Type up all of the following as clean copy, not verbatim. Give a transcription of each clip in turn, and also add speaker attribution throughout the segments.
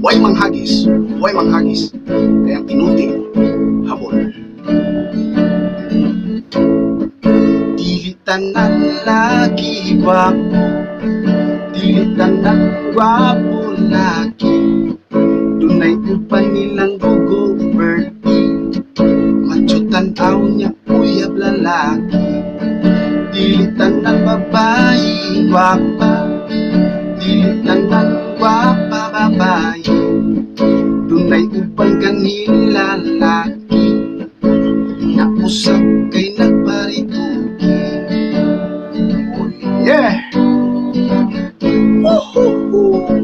Speaker 1: Way manghagis, kaya pinuti, habol. Dili tanan lagi gwapo, dili tanan gwapo lagi. Dunay upan nilang dugo birthday, machutan aw niya uyab lalaki. Dili tanan babae gwapa, dili tanan gwapa babae. Dunay uban kanila lalaki, nga usap kay nagparitugi. Oh yeah! Woohoo!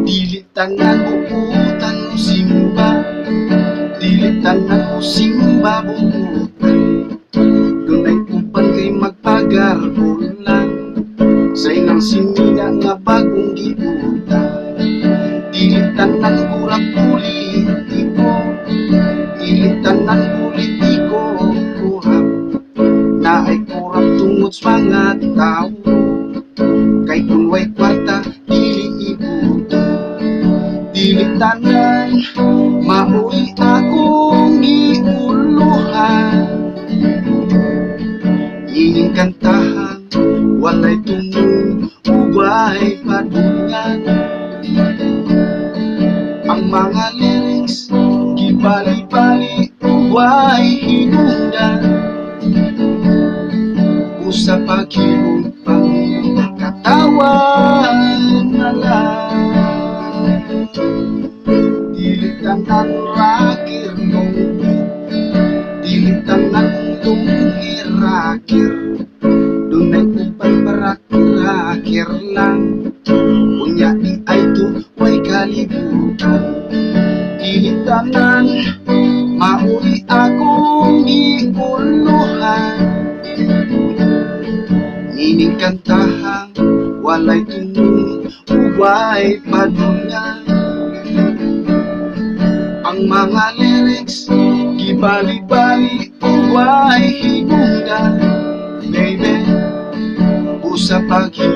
Speaker 1: Dili tanan buutan mo simba, dili tanan mo simba buutan. Dunay uban kay magpagarbulan, sa inang simina nga bagong gibutan. Dili tanan kurap politiko, dili tanan politiko kurap. Naay kurap tungod sa mga tao, kay kung way kwarta dili ibuto. Dili tanan maoy akong giuluhan, ining kantahan walay tunog ubay padungan. Ang mga lyrics gibali-bali ubay hinungdan, usa paghilom pang katawan na lang. Dili tanan rakir nungkit, dili tanan lunghirakir. Dunay uban parakir lang, unya di ay to way kalibutan. Dili tanan mauli akong giuluhan, ining kantahan walay tunog ubay padungan. Ang mga lyrics gibali-bali ubay hinungdan, baby, usa paghilom